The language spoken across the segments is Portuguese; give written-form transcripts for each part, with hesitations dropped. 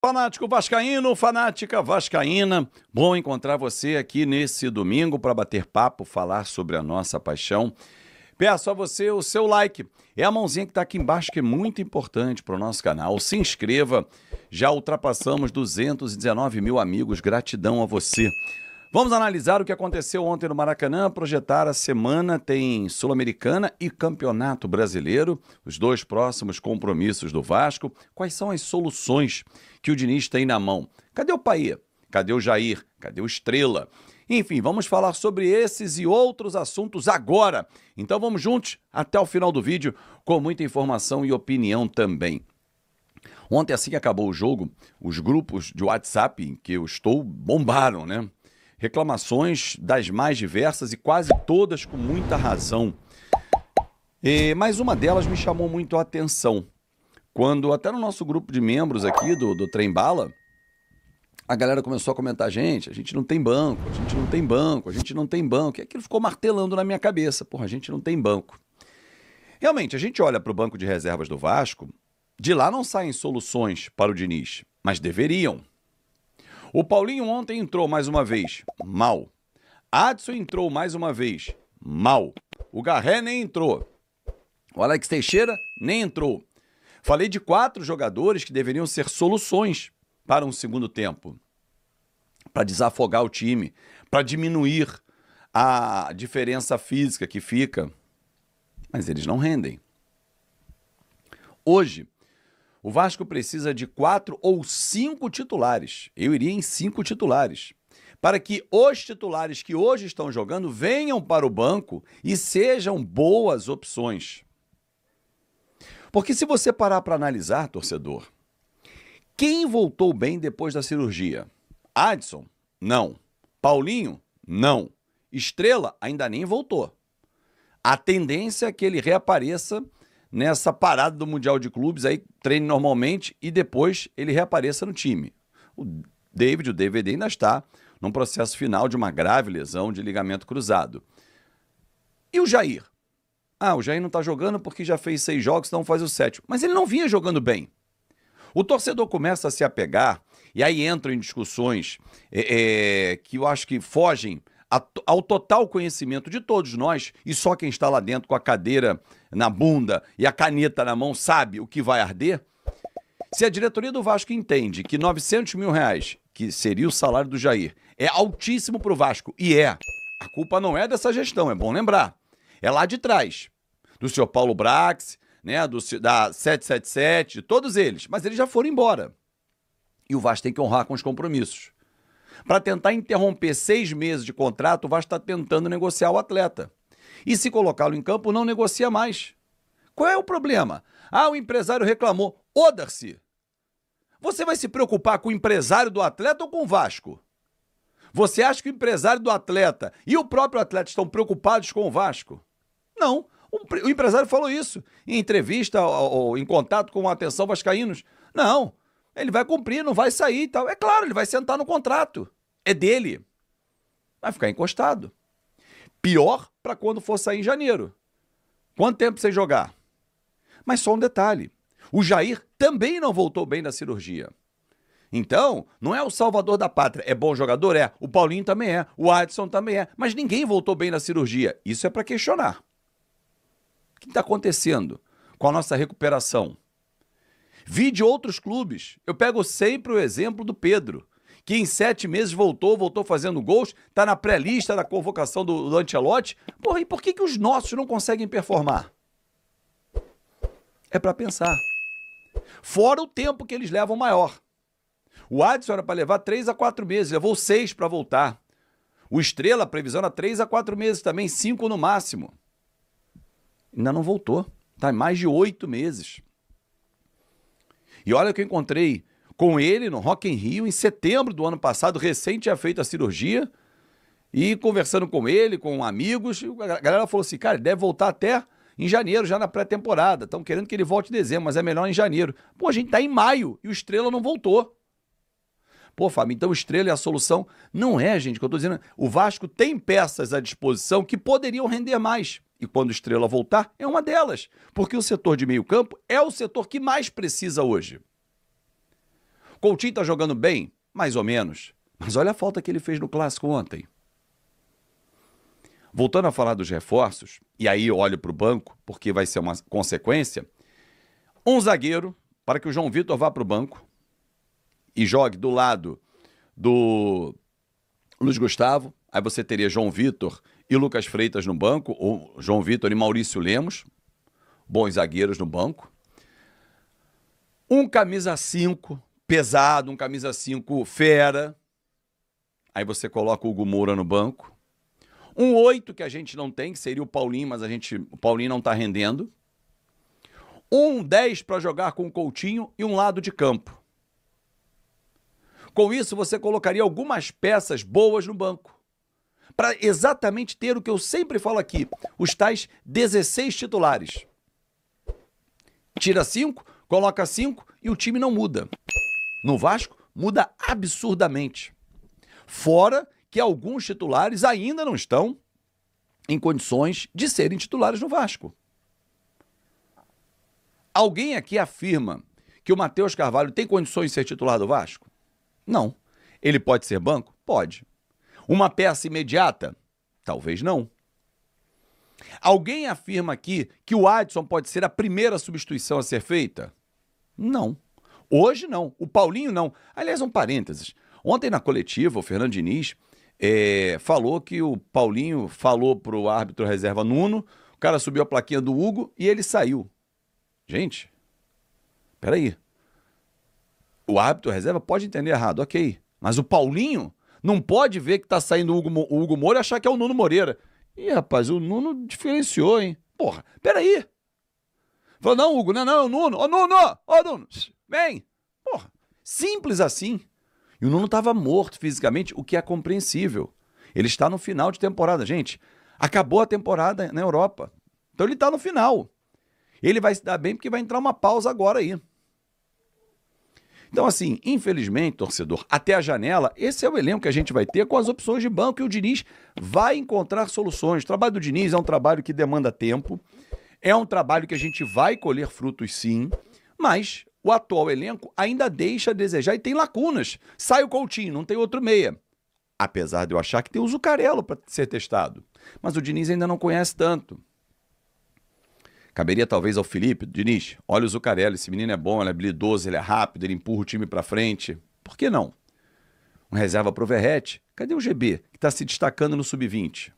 Fanático vascaíno, fanática vascaína, bom encontrar você aqui nesse domingo para bater papo, falar sobre a nossa paixão. Peço a você o seu like, é a mãozinha que está aqui embaixo que é muito importante para o nosso canal. Se inscreva, já ultrapassamos 219 mil amigos, gratidão a você. Vamos analisar o que aconteceu ontem no Maracanã, projetar a semana, tem Sul-Americana e Campeonato Brasileiro, os dois próximos compromissos do Vasco. Quais são as soluções que o Diniz tem na mão? Cadê o Paê? Cadê o Jair? Cadê o Estrela? Enfim, vamos falar sobre esses e outros assuntos agora. Então vamos juntos até o final do vídeo com muita informação e opinião também. Ontem, assim que acabou o jogo, os grupos de WhatsApp em que eu estou bombaram, né? Reclamações das mais diversas e quase todas com muita razão. Mas uma delas me chamou muito a atenção. Quando até no nosso grupo de membros aqui do Trem Bala, a galera começou a comentar, a gente não tem banco, a gente não tem banco, a gente não tem banco. E aquilo ficou martelando na minha cabeça. Porra, a gente não tem banco. Realmente, a gente olha para o banco de reservas do Vasco, de lá não saem soluções para o Diniz, mas deveriam. O Paulinho ontem entrou mais uma vez, mal. Adson entrou mais uma vez, mal. O Garré nem entrou. O Alex Teixeira nem entrou. Falei de 4 jogadores que deveriam ser soluções para um segundo tempo. Para desafogar o time, para diminuir a diferença física que fica. Mas eles não rendem. Hoje, o Vasco precisa de 4 ou 5 titulares. Eu iria em 5 titulares. Para que os titulares que hoje estão jogando venham para o banco e sejam boas opções. Porque se você parar para analisar, torcedor, quem voltou bem depois da cirurgia? Adson? Não. Paulinho? Não. Estrela? Ainda nem voltou. A tendência é que ele reapareça nessa parada do Mundial de Clubes, aí treine normalmente e depois ele reapareça no time. O DVD ainda está num processo final de uma grave lesão de ligamento cruzado. E o Jair? O Jair não está jogando porque já fez 6 jogos, então faz o 7º. Mas ele não vinha jogando bem. O torcedor começa a se apegar e aí entram em discussões que eu acho que fogem ao total conhecimento de todos nós, e só quem está lá dentro com a cadeira na bunda e a caneta na mão sabe o que vai arder. Se a diretoria do Vasco entende que 900 mil reais, que seria o salário do Jair, é altíssimo para o Vasco, e a culpa não é dessa gestão, é bom lembrar. É lá de trás, do senhor Paulo Brax, né, da 777, de todos eles, mas eles já foram embora. E o Vasco tem que honrar com os compromissos. Para tentar interromper 6 meses de contrato, o Vasco está tentando negociar o atleta. E se colocá-lo em campo, não negocia mais. Qual é o problema? O empresário reclamou. Ô, Darcy, você vai se preocupar com o empresário do atleta ou com o Vasco? Você acha que o empresário do atleta e o próprio atleta estão preocupados com o Vasco? Não. O empresário falou isso em entrevista ou em contato com o Atenção Vascaínos. Não. Ele vai cumprir, não vai sair e tal. É claro, ele vai sentar no contrato. É dele. Vai ficar encostado. Pior para quando for sair em janeiro. Quanto tempo sem jogar? Mas só um detalhe. O Jair também não voltou bem da cirurgia. Então, não é o salvador da pátria. É bom jogador? É. O Paulinho também é. O Adson também é. Mas ninguém voltou bem da cirurgia. Isso é para questionar. O que está acontecendo com a nossa recuperação? Vi de outros clubes. Eu pego sempre o exemplo do Pedro, que em 7 meses voltou fazendo gols, está na pré-lista da convocação do Ancelotti. Porra, e por que os nossos não conseguem performar? É para pensar. Fora o tempo que eles levam maior. O Adson era para levar 3 a 4 meses, levou 6 para voltar. O Estrela, a previsão era 3 a 4 meses também, 5 no máximo. Ainda não voltou. Está em mais de 8 meses. E olha que eu encontrei com ele no Rock in Rio em setembro do ano passado, recém tinha feito a cirurgia, e conversando com ele, com amigos, a galera falou assim, cara, ele deve voltar até em janeiro, já na pré-temporada. Estão querendo que ele volte em dezembro, mas é melhor em janeiro. Pô, a gente tá em maio e o Estrela não voltou. Pô, Fábio, então o Estrela é a solução? Não é, gente, o que eu tô dizendo. O Vasco tem peças à disposição que poderiam render mais. E quando o Estrela voltar, é uma delas. Porque o setor de meio campo é o setor que mais precisa hoje. Coutinho tá jogando bem? Mais ou menos. Mas olha a falta que ele fez no Clássico ontem. Voltando a falar dos reforços, e aí olho para o banco, porque vai ser uma consequência, um zagueiro, para que o João Vitor vá para o banco e jogue do lado do Luiz Gustavo. Aí você teria João Vitor e Lucas Freitas no banco, ou João Vitor e Maurício Lemos, bons zagueiros no banco. Um camisa 5 pesado, um camisa 5 fera. Aí você coloca o Hugo Moura no banco. Um 8 que a gente não tem, que seria o Paulinho, mas o Paulinho não está rendendo. Um 10 para jogar com o Coutinho e um lado de campo. Com isso, você colocaria algumas peças boas no banco. Para exatamente ter o que eu sempre falo aqui, os tais 16 titulares. Tira 5, coloca 5 e o time não muda. No Vasco, muda absurdamente. Fora que alguns titulares ainda não estão em condições de serem titulares no Vasco. Alguém aqui afirma que o Matheus Carvalho tem condições de ser titular do Vasco? Não. Ele pode ser banco? Pode. Uma peça imediata? Talvez não. Alguém afirma aqui que o Adson pode ser a primeira substituição a ser feita? Não. Hoje não. O Paulinho não. Aliás, um parênteses. Ontem na coletiva, o Fernando Diniz falou que o Paulinho falou para o árbitro reserva Nuno, o cara subiu a plaquinha do Hugo e ele saiu. Gente, peraí. O árbitro reserva pode entender errado, ok. Mas o Paulinho não pode ver que tá saindo o Hugo Moura e achar que é o Nuno Moreira. Ih, rapaz, o Nuno diferenciou, hein? Porra, peraí. Falou, não, Hugo, não, é o Nuno. Ô, Nuno, Nuno, vem. Porra, simples assim. E o Nuno estava morto fisicamente, o que é compreensível. Ele está no final de temporada, gente. Acabou a temporada na Europa. Então ele está no final. Ele vai se dar bem porque vai entrar uma pausa agora aí. Então, assim, infelizmente, torcedor, até a janela, esse é o elenco que a gente vai ter com as opções de banco e o Diniz vai encontrar soluções. O trabalho do Diniz é um trabalho que demanda tempo, é um trabalho que a gente vai colher frutos sim, mas o atual elenco ainda deixa a desejar e tem lacunas. Sai o Coutinho, não tem outro meia. Apesar de eu achar que tem o Zucarello para ser testado. Mas o Diniz ainda não conhece tanto. Caberia talvez ao Felipe, Diniz, olha o Zucarello, esse menino é bom, ele é habilidoso, ele é rápido, ele empurra o time para frente. Por que não? Um reserva pro Verratti. Cadê o GB, que está se destacando no Sub-20?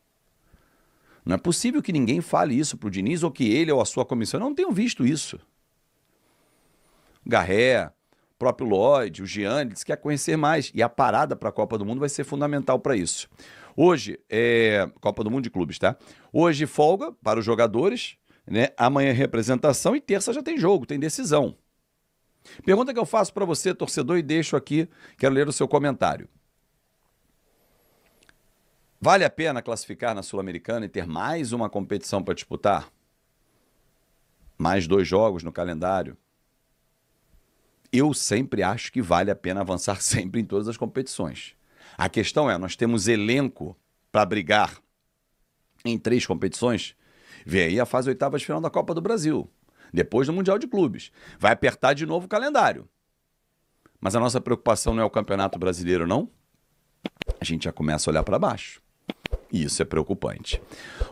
Não é possível que ninguém fale isso pro Diniz ou que ele ou a sua comissão. Eu não tenho visto isso. Garré, o próprio Lloyd, o Gianni, eles querem conhecer mais. E a parada para a Copa do Mundo vai ser fundamental para isso. Hoje, Copa do Mundo de Clubes, tá? Hoje folga para os jogadores, né? Amanhã é representação e terça já tem jogo, tem decisão. Pergunta que eu faço para você, torcedor, e deixo aqui, quero ler o seu comentário. Vale a pena classificar na Sul-Americana e ter mais uma competição para disputar? Mais 2 jogos no calendário? Eu sempre acho que vale a pena avançar sempre em todas as competições. A questão é, nós temos elenco para brigar em 3 competições? Vê aí a fase 8ª de final da Copa do Brasil. Depois do Mundial de Clubes. Vai apertar de novo o calendário. Mas a nossa preocupação não é o Campeonato Brasileiro, não? A gente já começa a olhar para baixo. E isso é preocupante.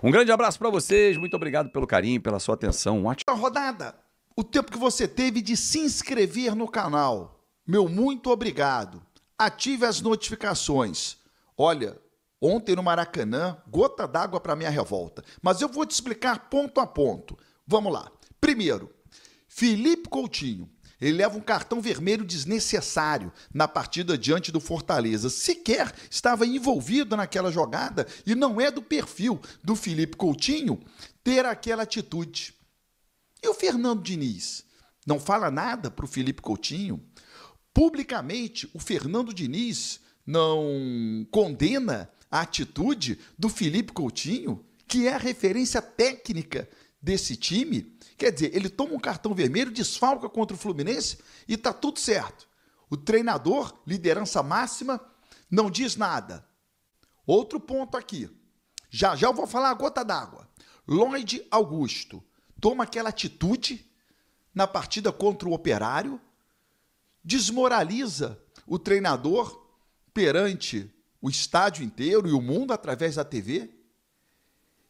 Um grande abraço para vocês. Muito obrigado pelo carinho, pela sua atenção. Ótima rodada. O tempo que você teve de se inscrever no canal. Meu muito obrigado. Ative as notificações. Olha, ontem no Maracanã, gota d'água para minha revolta. Mas eu vou te explicar ponto a ponto. Vamos lá. Primeiro, Felipe Coutinho. Ele leva um cartão vermelho desnecessário na partida diante do Fortaleza. Sequer estava envolvido naquela jogada e não é do perfil do Felipe Coutinho ter aquela atitude. E o Fernando Diniz? Não fala nada para o Felipe Coutinho? Publicamente, o Fernando Diniz não condena a atitude do Felipe Coutinho, que é a referência técnica desse time? Quer dizer, ele toma um cartão vermelho, desfalca contra o Fluminense e está tudo certo. O treinador, liderança máxima, não diz nada. Outro ponto aqui. Já eu vou falar a gota d'água. Lloyd Augusto toma aquela atitude na partida contra o Operário desmoraliza o treinador perante o estádio inteiro e o mundo através da TV.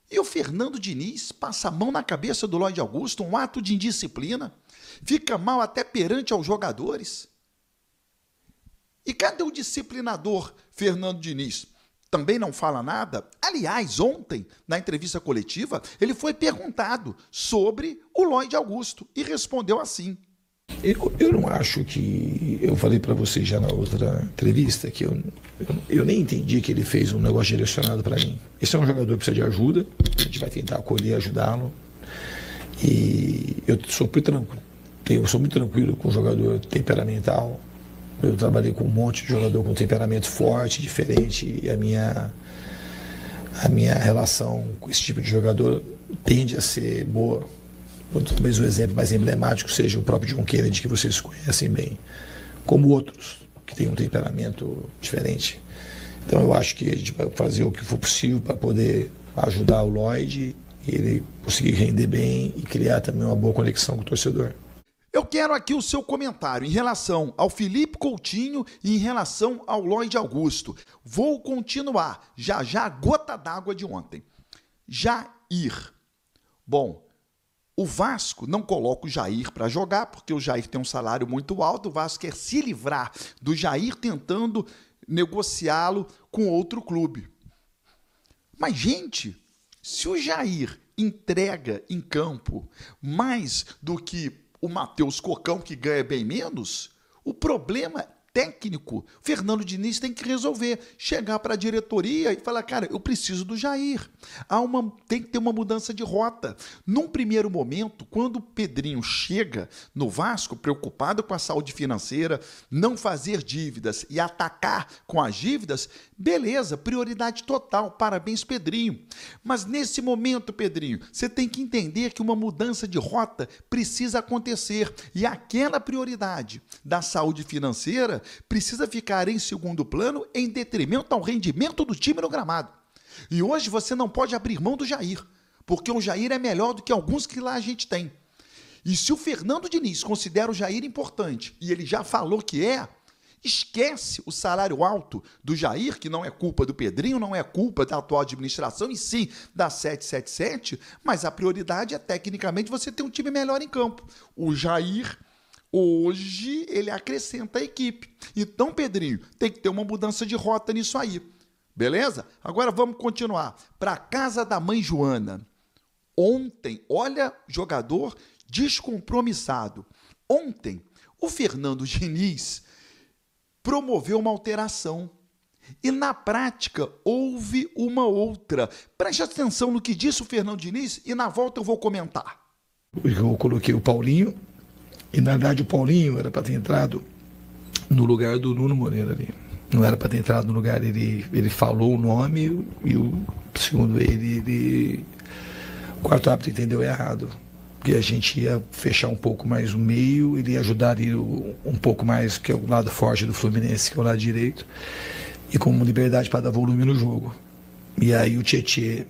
E o Fernando Diniz passa a mão na cabeça do Lloyd Augusto, um ato de indisciplina, fica mal até perante aos jogadores. E cadê o disciplinador Fernando Diniz? Também não fala nada? Aliás, ontem, na entrevista coletiva, ele foi perguntado sobre o Lloyd Augusto e respondeu assim. Eu não acho que... Eu falei para você já na outra entrevista que eu nem entendi que ele fez um negócio direcionado para mim. Esse é um jogador que precisa de ajuda, a gente vai tentar acolher e ajudá-lo. E eu sou muito tranquilo com um jogador temperamental. Eu trabalhei com um monte de jogador com temperamento forte, diferente, e a minha relação com esse tipo de jogador tende a ser boa. Talvez o exemplo mais emblemático seja o próprio John Kennedy, que vocês conhecem bem, como outros que têm um temperamento diferente. Então eu acho que a gente vai fazer o que for possível para poder ajudar o Lloyd e ele conseguir render bem e criar também uma boa conexão com o torcedor. Eu quero aqui o seu comentário em relação ao Felipe Coutinho e em relação ao Lloyd Augusto. Vou continuar, já a gota d'água de ontem. Jair. Bom, o Vasco não coloca o Jair para jogar, porque o Jair tem um salário muito alto, o Vasco quer se livrar do Jair tentando negociá-lo com outro clube. Mas, gente, se o Jair entrega em campo mais do que o Matheus Cocão, que ganha bem menos, o problema técnico, Fernando Diniz tem que resolver, chegar para a diretoria e falar, cara, eu preciso do Jair. Tem que ter uma mudança de rota. Num primeiro momento, quando o Pedrinho chega no Vasco, preocupado com a saúde financeira, não fazer dívidas e atacar com as dívidas, beleza, prioridade total, parabéns, Pedrinho. Mas nesse momento, Pedrinho, você tem que entender que uma mudança de rota precisa acontecer e aquela prioridade da saúde financeira precisa ficar em segundo plano em detrimento ao rendimento do time no gramado. E hoje você não pode abrir mão do Jair, porque o Jair é melhor do que alguns que lá a gente tem. E se o Fernando Diniz considera o Jair importante, e ele já falou que esquece o salário alto do Jair, que não é culpa do Pedrinho, não é culpa da atual administração, e sim da 777, mas a prioridade é, tecnicamente, você ter um time melhor em campo. O Jair, hoje, ele acrescenta a equipe. Então, Pedrinho, tem que ter uma mudança de rota nisso aí. Beleza? Agora vamos continuar. Para a casa da mãe Joana. Ontem, olha, jogador descompromissado. Ontem, o Fernando Diniz promoveu uma alteração. E, na prática, houve uma outra. Preste atenção no que disse o Fernando Diniz e, na volta, eu vou comentar. Eu coloquei o Paulinho. E, na verdade, o Paulinho era para ter entrado no lugar do Nuno Moreira ali. Não era para ter entrado no lugar, ele falou o nome e, segundo ele, o quarto árbitro entendeu errado. Porque a gente ia fechar um pouco mais o meio, ele ia ajudar ele um pouco mais, que é o lado forte do Fluminense, que é o lado direito, e com liberdade para dar volume no jogo. E aí o Tietê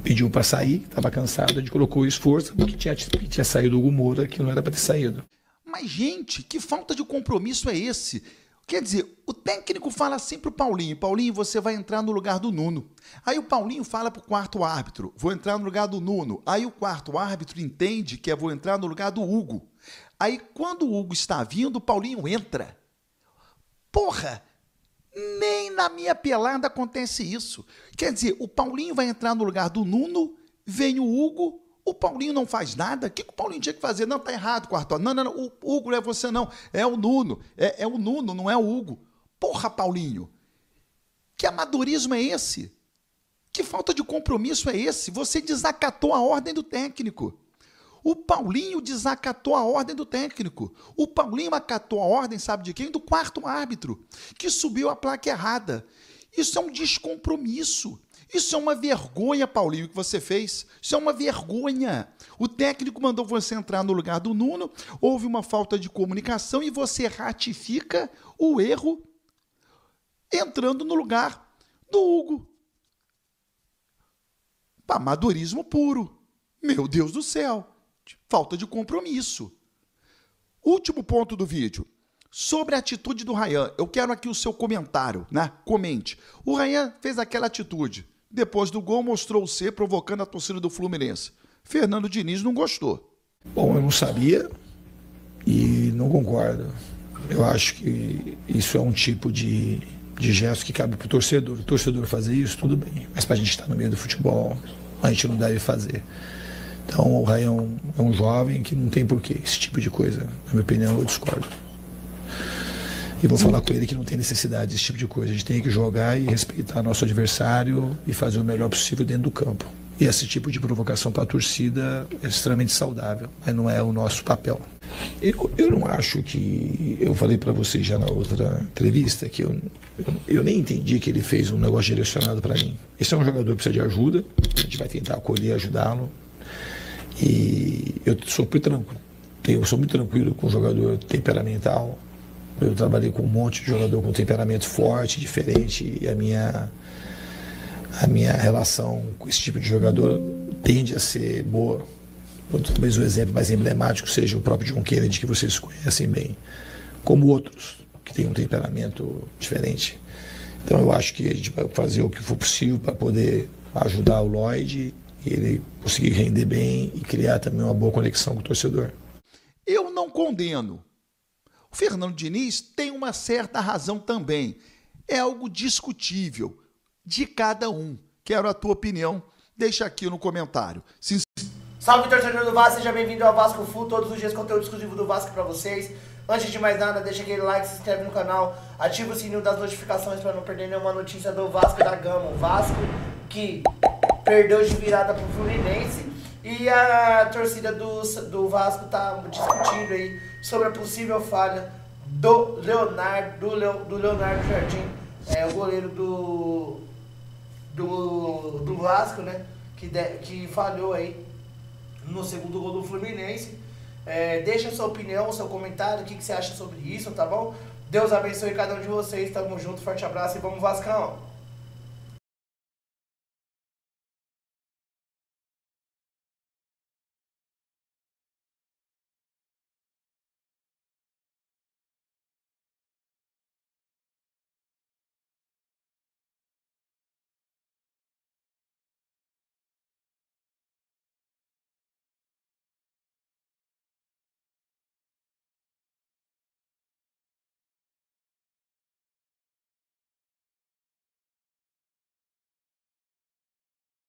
pediu para sair, estava cansado, a gente colocou o esforço, porque tinha saído o Hugo Moura, que não era para ter saído. Mas, gente, que falta de compromisso é esse? Quer dizer, o técnico fala assim pro Paulinho, Paulinho, você vai entrar no lugar do Nuno. Aí o Paulinho fala pro quarto árbitro, vou entrar no lugar do Nuno. Aí o quarto árbitro entende que vou entrar no lugar do Hugo. Aí quando o Hugo está vindo, o Paulinho entra. Porra! Nem na minha pelada acontece isso. Quer dizer, o Paulinho vai entrar no lugar do Nuno, vem o Hugo, o Paulinho não faz nada. O que o Paulinho tinha que fazer? Não, tá errado, quarto. Não, o Hugo não é você, não. É o Nuno. É o Nuno, não é o Hugo. Porra, Paulinho. Que amadorismo é esse? Que falta de compromisso é esse? Você desacatou a ordem do técnico. O Paulinho desacatou a ordem do técnico. O Paulinho acatou a ordem, sabe de quem? Do quarto árbitro, que subiu a placa errada. Isso é um descompromisso. Isso é uma vergonha, Paulinho, que você fez. Isso é uma vergonha. O técnico mandou você entrar no lugar do Nuno, houve uma falta de comunicação e você ratifica o erro entrando no lugar do Hugo. Amadorismo puro. Meu Deus do céu. Falta de compromisso. Último ponto do vídeo. Sobre a atitude do Ryan, eu quero aqui o seu comentário, né? Comente. O Ryan fez aquela atitude. Depois do gol, mostrou ser provocando a torcida do Fluminense. Fernando Diniz não gostou. Bom, eu não sabia e não concordo. Eu acho que isso é um tipo de gesto que cabe para o torcedor. O torcedor fazer isso, tudo bem. Mas para a gente estar no meio do futebol, a gente não deve fazer. Então, o Ryan é um jovem que não tem porquê. Esse tipo de coisa, na minha opinião, eu discordo. E vou falar com ele que não tem necessidade desse tipo de coisa. A gente tem que jogar e respeitar nosso adversário e fazer o melhor possível dentro do campo. E esse tipo de provocação para a torcida é extremamente saudável, mas não é o nosso papel. Eu não acho que... Eu falei para vocês já na outra entrevista que eu nem entendi que ele fez um negócio direcionado para mim. Esse é um jogador que precisa de ajuda, a gente vai tentar acolher e ajudá-lo. E eu sou muito tranquilo com um jogador temperamental. Eu trabalhei com um monte de jogador com temperamento forte, diferente, e a minha relação com esse tipo de jogador tende a ser boa. Talvez o exemplo mais emblemático seja o próprio John Kennedy, que vocês conhecem bem, como outros que têm um temperamento diferente. Então eu acho que a gente vai fazer o que for possível para poder ajudar o Lloyd e ele conseguir render bem e criar também uma boa conexão com o torcedor. Eu não condeno. O Fernando Diniz tem uma certa razão também. É algo discutível de cada um. Quero a tua opinião. Deixa aqui no comentário. Salve, torcedor do Vasco, seja bem-vindo ao Vasco Full. Todos os dias conteúdo exclusivo do Vasco pra vocês. Antes de mais nada, deixa aquele like, se inscreve no canal, ativa o sininho das notificações para não perder nenhuma notícia do Vasco da Gama. O Vasco que perdeu de virada pro Fluminense. E a torcida do Vasco tá discutindo aí sobre a possível falha do Leonardo Jardim, o goleiro do Vasco, né? Que falhou aí no segundo gol do Fluminense. Deixa a sua opinião, o seu comentário, o que você acha sobre isso, tá bom? Deus abençoe cada um de vocês, tamo junto, forte abraço e vamos Vascão!